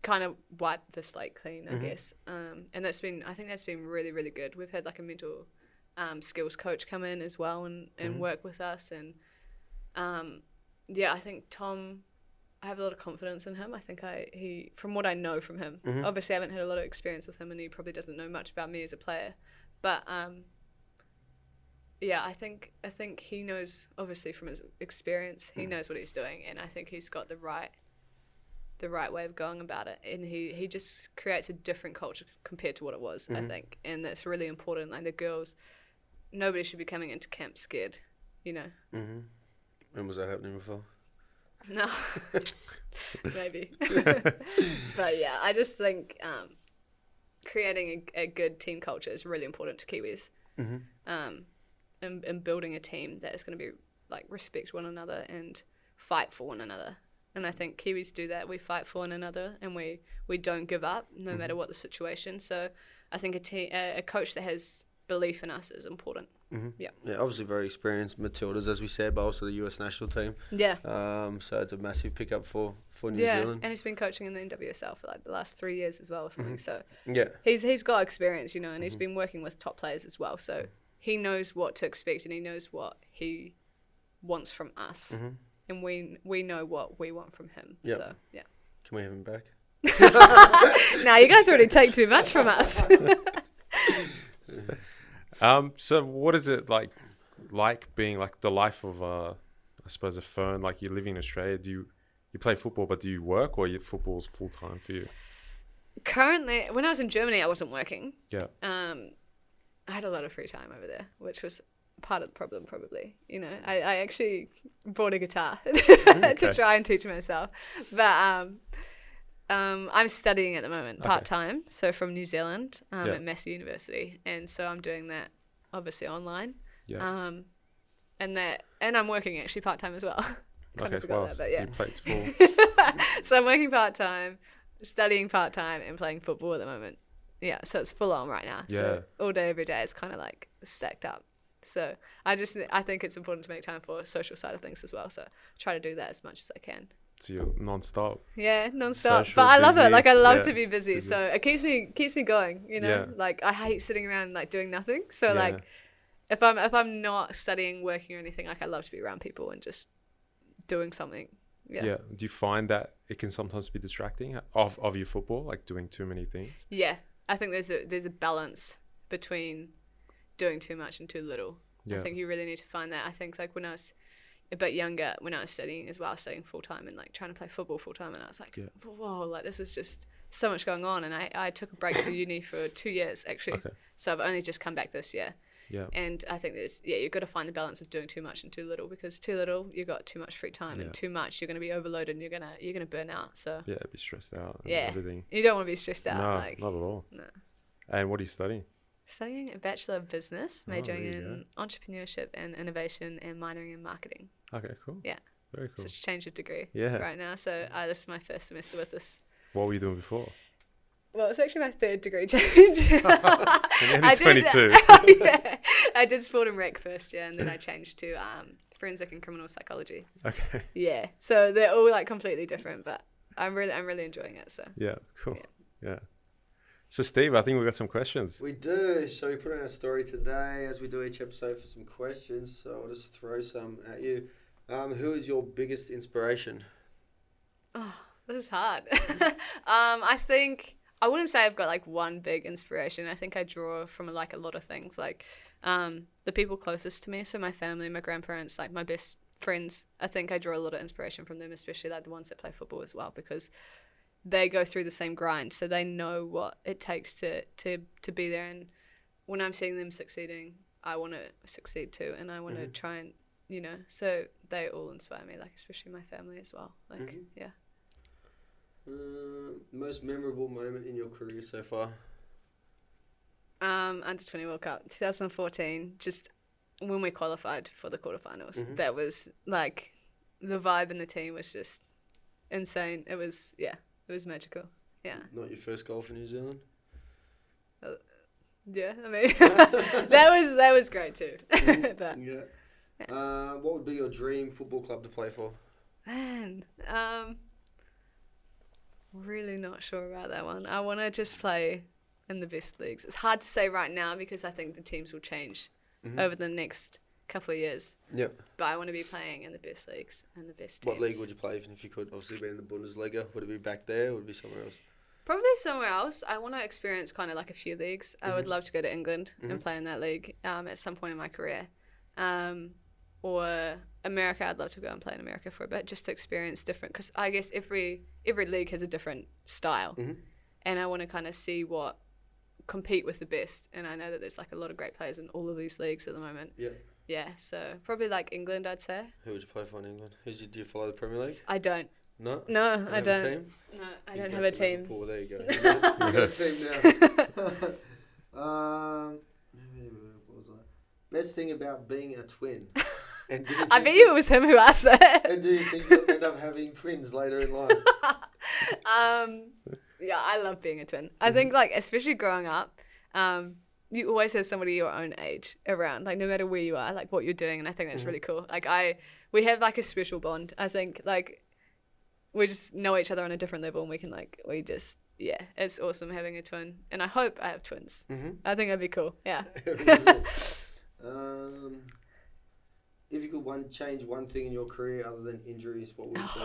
kind of wipe the slate clean, I guess. And I think that's been really, really good. We've had like a mental skills coach come in as well and work with us. And I think Tom, I have a lot of confidence in him. I think he from what I know from him, obviously I haven't had a lot of experience with him and he probably doesn't know much about me as a player, but I think he knows, obviously from his experience, he knows what he's doing, and I think he's got the right way of going about it, and he just creates a different culture compared to what it was, I think, and that's really important. Like the girls, nobody should be coming into camp scared, you know. When was that happening before? No, maybe. But yeah, I just think creating a good team culture is really important to Kiwis. And building a team that is going to be like respect one another and fight for one another. And I think Kiwis do that. We fight for one another and we don't give up no matter what the situation. So I think a coach that has belief in us is important. Yeah, obviously very experienced Matildas, as we said, but also the US national team. Yeah. So it's a massive pickup for New Zealand. Yeah, and he's been coaching in the NWSL for like the last 3 years as well or something. So yeah, he's got experience, you know, and he's been working with top players as well. So he knows what to expect and he knows what he wants from us. And we know what we want from him. Yep. So, yeah. Can we have him back? Nah, you guys already take too much from us. So what is it like being like the life of I suppose a Fern? Like you're living in Australia. Do you play football, but do you work, or your football's full time for you? Currently, when I was in Germany, I wasn't working. Yeah. I had a lot of free time over there, which was part of the problem probably. You know, I actually bought a guitar to try and teach myself, but I'm studying at the moment part-time, so from New Zealand at Massey University, and so I'm doing that obviously online. And I'm working actually part-time as well. Kind of forgot that, but yeah. So your plate's full. So I'm working part-time, studying part-time, and playing football at the moment. Yeah, so it's full on right now. So all day, every day, it's kind of like stacked up. So I think it's important to make time for social side of things as well. So try to do that as much as I can. So you're non-stop. Yeah, non-stop. Social, but I love it. Like I love to be busy. So it keeps me going, you know? Yeah. Like I hate sitting around like doing nothing. So like if I'm not studying, working or anything, like I love to be around people and just doing something. Yeah. Yeah. Do you find that it can sometimes be distracting of your football, like doing too many things? Yeah. I think there's a balance between doing too much and too little. Yeah. I think you really need to find that. I think like when I was a bit younger, when I was studying as well, studying full time and like trying to play football full time, and I was like, whoa, like this is just so much going on. And I took a break for uni for 2 years actually. Okay. So I've only just come back this year. Yeah. And I think you've got to find the balance of doing too much and too little, because too little you got too much free time and too much you're going to be overloaded and you're gonna burn out. So be stressed out. And everything. You don't want to be stressed out. No, like, not at all. No. And what are you studying? Studying a Bachelor of Business, majoring in entrepreneurship and innovation, and minoring in marketing. Okay, cool. Yeah. Very cool. Such a change of degree right now. So this is my first semester with this. What were you doing before? Well, it's actually my third degree change. Only 22. I did sport and rec first year, and then I changed to forensic and criminal psychology. Okay. Yeah. So they're all like completely different, but I'm really enjoying it. So. Yeah. Cool. Yeah. So Steve, I think we've got some questions. We do. So we put in our story today, as we do each episode, for some questions. So I'll just throw some at you. Who is your biggest inspiration? Oh, this is hard. I think I wouldn't say I've got like one big inspiration. I think I draw from like a lot of things, like the people closest to me. So my family, my grandparents, like my best friends. I think I draw a lot of inspiration from them, especially like the ones that play football as well, because they go through the same grind, so they know what it takes to be there. And when I'm seeing them succeeding, I want to succeed too, and I want to try and, you know, so they all inspire me, like especially my family as well. Like, most memorable moment in your career so far? Under 20 World Cup 2014, just when we qualified for the quarterfinals. That was like, the vibe in the team was just insane. It was magical. Yeah. Not your first goal for New Zealand? Yeah, I mean, that was great too. But what would be your dream football club to play for? Man, really not sure about that one. I want to just play in the best leagues. It's hard to say right now because I think the teams will change over the next couple of years. Yep. But I want to be playing in the best leagues and the best teams. What league would you play if you could? Obviously, be in the Bundesliga. Would it be back there or would it be somewhere else? Probably somewhere else. I want to experience kind of like a few leagues. I would love to go to England and play in that league at some point in my career. Or America, I'd love to go and play in America for a bit just to experience different, because I guess every league has a different style. And I want to kind of see what compete with the best. And I know that there's like a lot of great players in all of these leagues at the moment. Yeah, so probably like England, I'd say. Who would you play for in England? Do you follow the Premier League? I don't. No? No, I don't. Have a team? No, I don't have a team. Liverpool, there you go. You have a team now. What was that? Best thing about being a twin. And I bet you it was him who asked that. And do you think you'll end up having twins later in life? Yeah, I love being a twin. I think, like, especially growing up, you always have somebody your own age around, like, no matter where you are, like, what you're doing, and I think that's really cool. Like, we have, like, a special bond. I think, like, we just know each other on a different level, and we can, like, it's awesome having a twin. And I hope I have twins. I think that'd be cool, yeah. If you could change one thing in your career other than injuries, what would you say?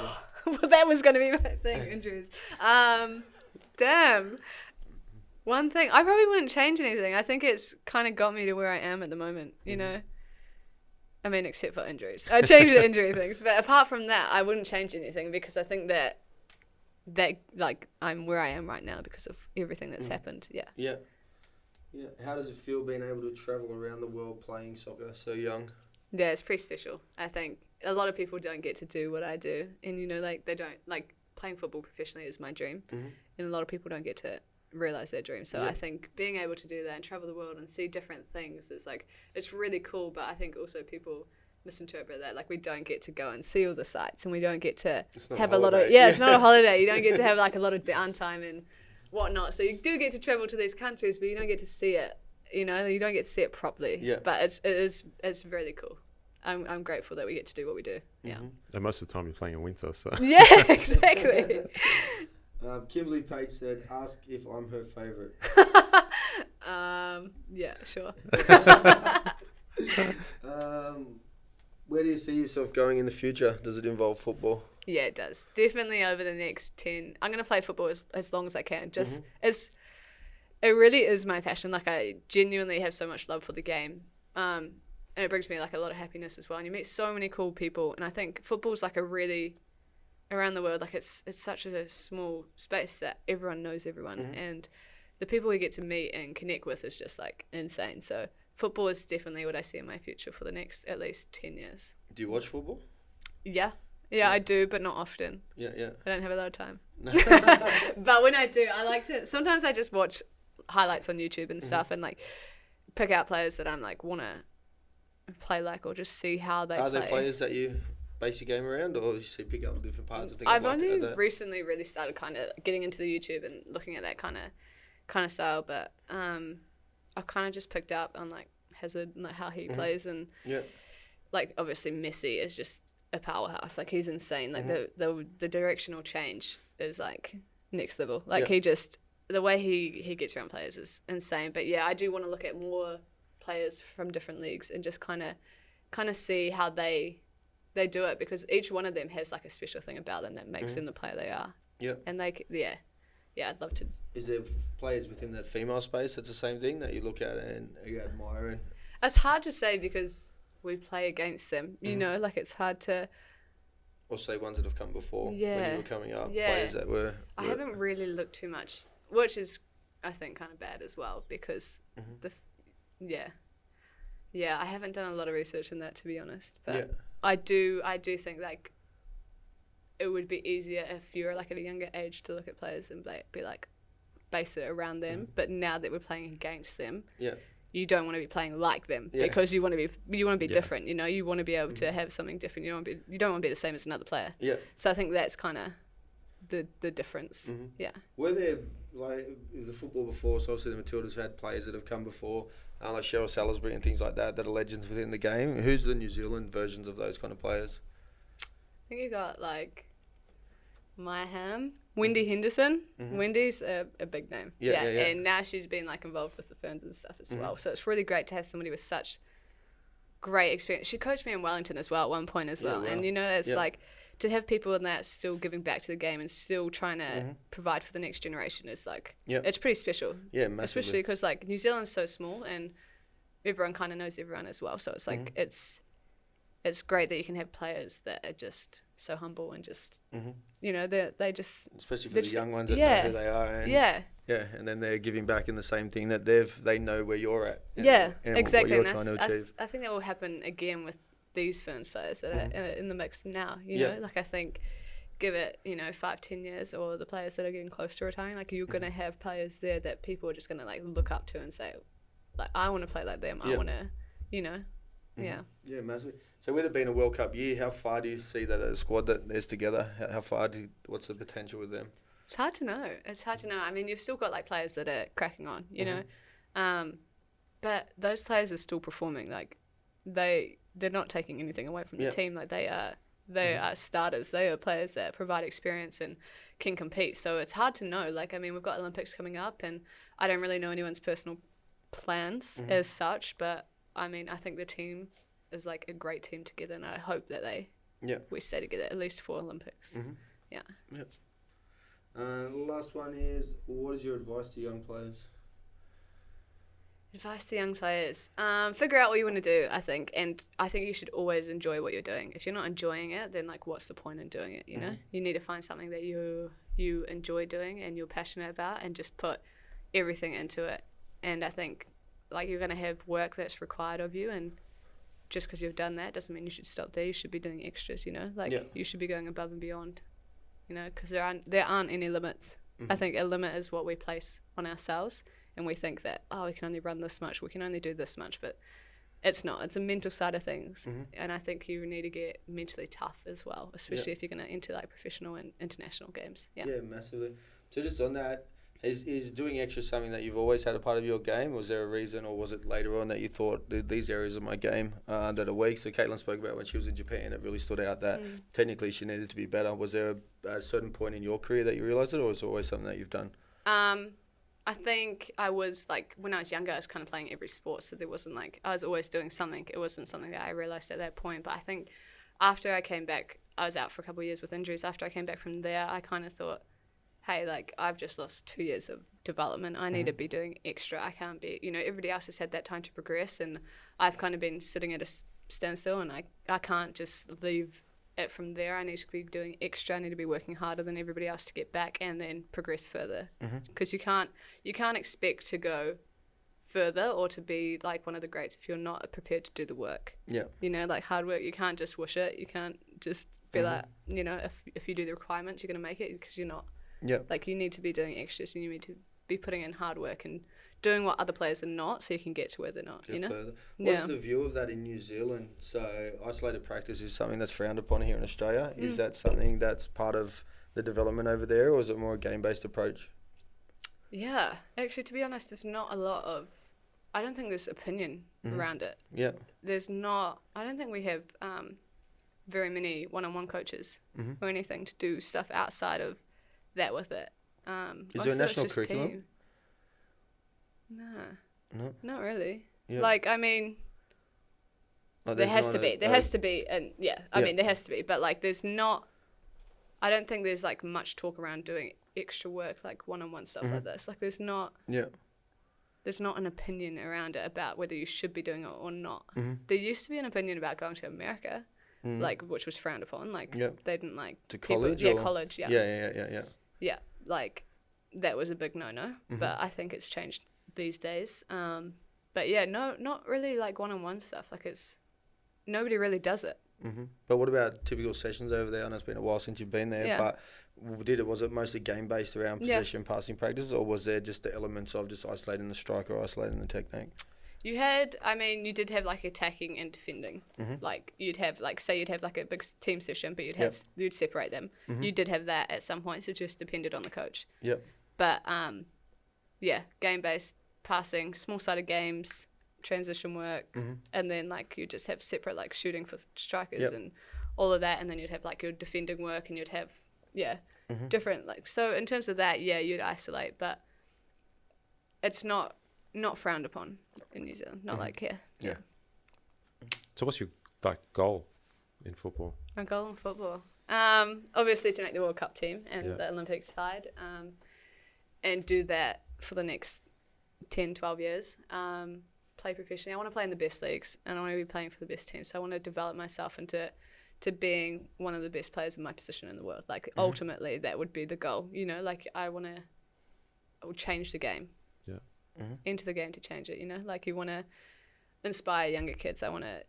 Well, that was going to be my thing, injuries. Damn. One thing. I probably wouldn't change anything. I think it's kind of got me to where I am at the moment, you know? I mean, except for injuries. I changed the injury things. But apart from that, I wouldn't change anything because I think that like, I'm where I am right now because of everything that's happened. Yeah. Yeah. How does it feel being able to travel around the world playing soccer so young? Yeah, it's pretty special. I think a lot of people don't get to do what I do. And, you know, like, they don't, like, playing football professionally is my dream. And a lot of people don't get to realize their dream. So I think being able to do that and travel the world and see different things is, like, it's really cool. But I think also people misinterpret that. Like, we don't get to go and see all the sights and we don't get to have a lot of, it's not a holiday. You don't get to have, like, a lot of downtime and whatnot. So you do get to travel to these countries, but you don't get to see it. You know, you don't get to see it properly. Yeah. But it's really cool. I'm grateful that we get to do what we do. Yeah. And most of the time you're playing in winter, so. Yeah, exactly. Kimberly Page said, "Ask if I'm her favourite." Yeah, sure. Where do you see yourself going in the future? Does it involve football? Yeah, it does. Definitely over the next 10. I'm going to play football as long as I can. Just as it really is my passion. Like, I genuinely have so much love for the game. And it brings me, like, a lot of happiness as well. And you meet so many cool people. And I think football's, like, a really, around the world, like, it's such a small space that everyone knows everyone. And the people we get to meet and connect with is just, like, insane. So football is definitely what I see in my future for the next at least 10 years. Do you watch football? Yeah. Yeah, I do, but not often. Yeah. I don't have a lot of time. But when I do, I like to, sometimes I just watch highlights on YouTube and stuff and, like, pick out players that I'm, like, want to play like or just see how they play. Are there players that you base your game around or you see pick up different parts of things? I've only recently really started kind of getting into the YouTube and looking at that kind of style, but I've kind of just picked up on, like, Hazard and, like, how he plays and like, obviously Messi is just a powerhouse. Like, he's insane. Like, the directional change is, like, next level. Like, he just, the way he gets around players is insane. But yeah, I do want to look at more players from different leagues and just kind of see how they do it, because each one of them has, like, a special thing about them that makes them the player they are. Yeah. And I'd love to. Is there players within that female space that's the same thing that you look at and you admire? And it's hard to say because we play against them, you know, like, it's hard to. Or say ones that have come before when you were coming up, players that were. I haven't really looked too much, which is, I think, kind of bad as well, because I haven't done a lot of research in that, to be honest. But I do think, like, it would be easier if you were, like, at a younger age to look at players and be like, base it around them. But now that we're playing against them, you don't want to be playing like them because you want to be different. You know, you want to be able to have something different. You don't want to be the same as another player. Yeah. So I think that's kind of the difference. Yeah. Were there like the football before, so obviously the Matildas have had players that have come before, like Cheryl Salisbury and things like that are legends within the game. Who's the New Zealand versions of those kind of players? I think you got like Mayhem, Wendy Henderson. Wendy's a big name. Yeah, and now she's been like involved with the Ferns and stuff as well. So it's really great to have somebody with such great experience. She coached me in Wellington as well at one point as well. Wow. And you know, it's like to have people in that still giving back to the game and still trying to provide for the next generation is like, it's pretty special. Yeah, massively. Especially because like New Zealand's so small and everyone kind of knows everyone as well. So it's like, it's great that you can have players that are just so humble and just, you know, they just... Especially for the young ones that know who they are. And, yeah, and then they're giving back in the same thing that they know where you're at. And, exactly. What you're trying to achieve. I think that will happen again with these Ferns players that are in the mix now, you know? Like I think give it, 5-10 years or the players that are getting close to retiring, like you're going to have players there that people are just going to like look up to and say, like, I want to play like them. I want to, Yeah, massively. So with it being a World Cup year, how far do you see that a squad that is together? What's the potential with them? It's hard to know. I mean, you've still got like players that are cracking on, you know, but those players are still performing. Like they're not taking anything away from the team. Like they are starters. They are players that provide experience and can compete. So it's hard to know. Like, I mean, we've got Olympics coming up, and I don't really know anyone's personal plans as such, but I mean, I think the team is like a great team together, and I hope that we stay together at least for Olympics. Yeah. Last one is, what is your advice to young players? Advice to young players: figure out what you want to do. I think, and I think you should always enjoy what you're doing. If you're not enjoying it, then like, what's the point in doing it? You know, you need to find something that you enjoy doing and you're passionate about, and just put everything into it. And I think, like, you're going to have work that's required of you, and just because you've done that doesn't mean you should stop there. You should be doing extras, you know, like you should be going above and beyond, you know, because there aren't any limits. I think a limit is what we place on ourselves, and we think that, we can only run this much, we can only do this much, but it's not. It's a mental side of things, and I think you need to get mentally tough as well, especially if you're going to enter like professional and international games. Yeah, massively. So just on that, Is doing extra something that you've always had a part of your game? Was there a reason, or was it later on that you thought these areas of my game that are weak? So Caitlin spoke about when she was in Japan, it really stood out that technically she needed to be better. Was there a certain point in your career that you realised it, or was it always something that you've done? I think I was like, when I was younger, I was kind of playing every sport, so there wasn't like, I was always doing something. It wasn't something that I realised at that point. But I think after I came back, I was out for a couple of years with injuries. After I came back from there, I kind of thought, hey, like, I've just lost 2 years of development. I need to be doing extra. I can't be, everybody else has had that time to progress, and I've kind of been sitting at a standstill, and I can't just leave it from there. I need to be doing extra. I need to be working harder than everybody else to get back and then progress further. Because you can't expect to go further or to be like one of the greats if you're not prepared to do the work. Yeah. Like hard work, you can't just wish it. You can't just be like, if you do the requirements, you're going to make it, because you're not. Yeah. Like, you need to be doing extras, and you need to be putting in hard work and doing what other players are not, so you can get to where they're not, Further. What's the view of that in New Zealand? So isolated practice is something that's frowned upon here in Australia. Is that something that's part of the development over there, or is it more a game-based approach? Yeah. Actually, to be honest, there's not a lot of... I don't think there's opinion around it. Yeah. There's not... I don't think we have very many one-on-one coaches or anything to do stuff outside of that with it. Is there a national curriculum? No, not really. Yeah. Like, I mean, there has to be. There has to be, and I mean, there has to be. But like, there's not. I don't think there's like much talk around doing extra work, like one-on-one stuff like this. Like, there's not. Yeah. There's not an opinion around it about whether you should be doing it or not. There used to be an opinion about going to America, like, which was frowned upon. Like, they didn't like to college. College. Yeah. Yeah, like, that was a big no-no, but I think it's changed these days. But yeah, no, not really like one-on-one stuff. Like, nobody really does it. But what about typical sessions over there? I know it's been a while since you've been there, but was it mostly game-based around possession, passing practices, or was there just the elements of just isolating the strike or isolating the technique? You did have like attacking and defending. Like, you'd have like, say you'd have like a big team session, but you'd separate them. You did have that at some points. It just depended on the coach. Yep. But game-based passing, small-sided games, transition work, and then like you just have separate like shooting for strikers and all of that, and then you'd have like your defending work, and you'd have different like. So in terms of that, you'd isolate, but it's not frowned upon in New Zealand, not like here. Yeah. So what's your like goal in football? My goal in football, obviously to make the World Cup team and the Olympic side, and do that for the next 10, 12 years. Play professionally. I want to play in the best leagues, and I want to be playing for the best teams. So I want to develop myself into being one of the best players in my position in the world. Like ultimately, that would be the goal. You know, like I will change the game. Yeah. Enter the game to change it. You know, like you want to inspire younger kids. I want to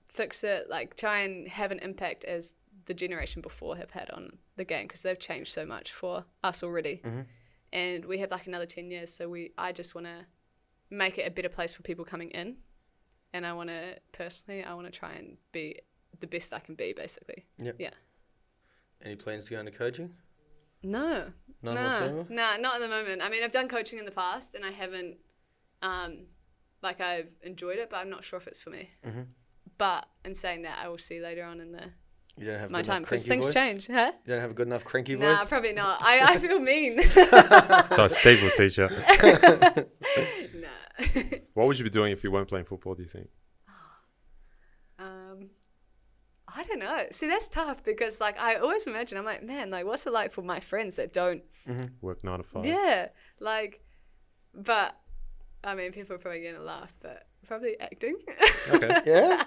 fix it. Like try and have an impact as the generation before have had on the game, because they've changed so much for us already. And we have like another 10 years. So I just want to make it a better place for people coming in, and I want to try and be the best I can be, basically. Yeah. Any plans to go into coaching? No. None whatsoever? No, not at the moment. I mean, I've done coaching in the past, and I haven't I've enjoyed it, but I'm not sure if it's for me. But in saying that, I will see later on in you don't have my time, because things change, huh? You don't have a good enough cranky voice? Nah, probably not. I feel mean. So Steve will teach you. Nah. What would you be doing if you weren't playing football, do you think? I don't know. See, that's tough, because like I always imagine, I'm like, man, like what's it like for my friends that don't work 9 to 5? Yeah, like, but I mean, people are probably gonna laugh, but probably acting. Okay. Yeah?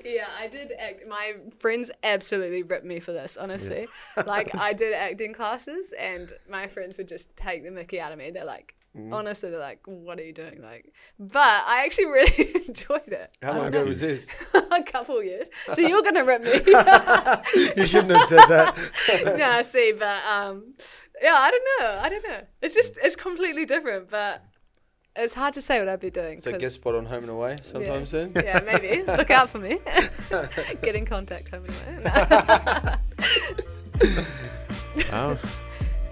Yeah, I did act. My friends absolutely ripped me for this, honestly. Like, I did acting classes, and my friends would just take the mickey out of me. They're like, honestly, they're like, what are you doing? Like, but I actually really enjoyed it. How long ago was this? A couple of years. So you're going to rip me. You shouldn't have said that. No, see, but yeah, I don't know. It's completely different, but it's hard to say what I'd be doing. So guest spot on Home and Away sometime soon? Yeah, maybe. Look out for me. Get in contact, Home and Away. Well,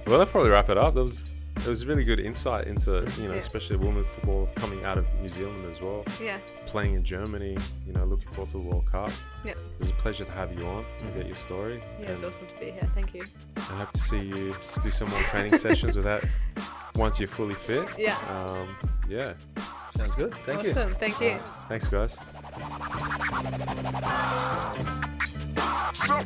that'll probably wrap it up. It was really good insight into, especially women's football coming out of New Zealand as well. Yeah. Playing in Germany, looking forward to the World Cup. Yeah. It was a pleasure to have you on and get your story. Yeah, it's awesome to be here. Thank you. I hope to see you do some more training sessions with that once you're fully fit. Yeah. Yeah. Sounds good. Thank you. Awesome. Thank you. Thanks, guys. Some